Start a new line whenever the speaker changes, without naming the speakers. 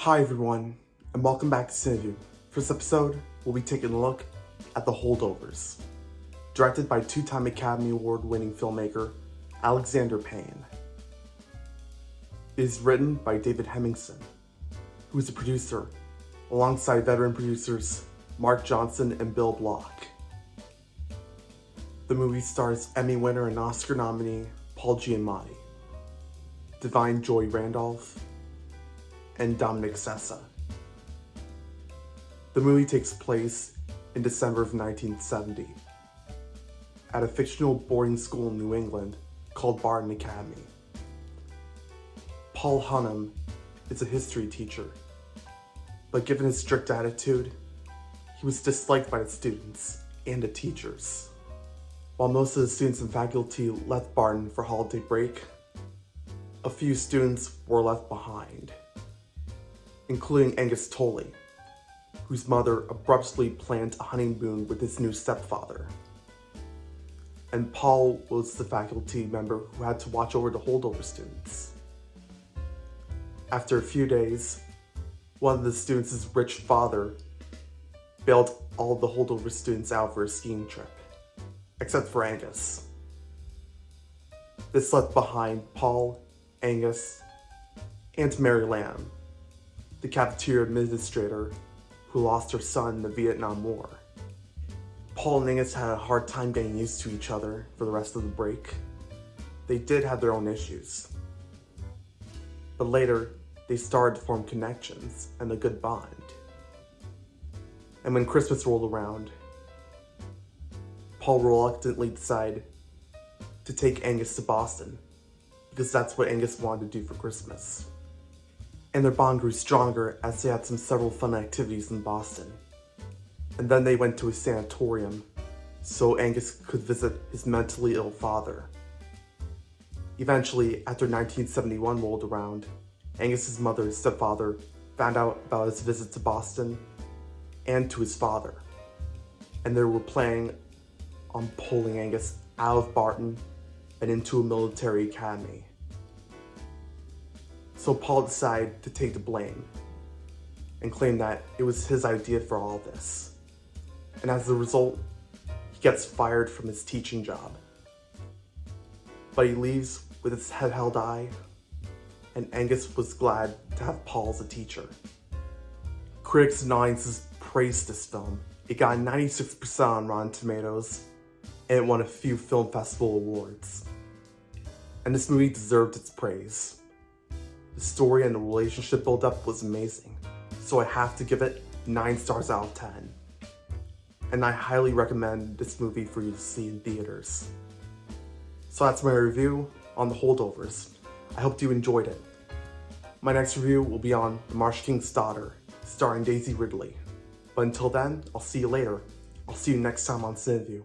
Hi everyone, and welcome back to CineView. For this episode, we'll be taking a look at The Holdovers, directed by two-time Academy Award-winning filmmaker Alexander Payne. It is written by David Hemmingson, who is a producer, alongside veteran producers Mark Johnson and Bill Block. The movie stars Emmy winner and Oscar nominee Paul Giamatti, Divine Joy Randolph, and Dominic Sessa. The movie takes place in December of 1970 at a fictional boarding school in New England called Barton Academy. Paul Hunnam is a history teacher, but given his strict attitude, he was disliked by the students and the teachers. While most of the students and faculty left Barton for holiday break, a few students were left behind, including Angus Tolley, whose mother abruptly planned a honeymoon with his new stepfather. And Paul was the faculty member who had to watch over the holdover students. After a few days, one of the students' rich father bailed all of the holdover students out for a skiing trip, except for Angus. This left behind Paul, Angus, and Mary Lamb, the cafeteria administrator who lost her son in the Vietnam War. Paul and Angus had a hard time getting used to each other for the rest of the break. They did have their own issues, but later they started to form connections and a good bond. And when Christmas rolled around, Paul reluctantly decided to take Angus to Boston because that's what Angus wanted to do for Christmas. And their bond grew stronger as they had several fun activities in Boston. And then they went to a sanatorium so Angus could visit his mentally ill father. Eventually, after 1971 rolled around, Angus's mother's stepfather found out about his visit to Boston and to his father, and they were planning on pulling Angus out of Barton and into a military academy. So Paul decided to take the blame and claim that it was his idea for all this. And as a result, he gets fired from his teaching job. But he leaves with his head held high, and Angus was glad to have Paul as a teacher. Critics and audiences praised this film. It got 96% on Rotten Tomatoes, and it won a few film festival awards. And this movie deserved its praise. The story and the relationship build-up was amazing, so I have to give it 9 stars out of 10. And I highly recommend this movie for you to see in theaters. So that's my review on The Holdovers. I hope you enjoyed it. My next review will be on The Marsh King's Daughter, starring Daisy Ridley. But until then, I'll see you later. I'll see you next time on CineView.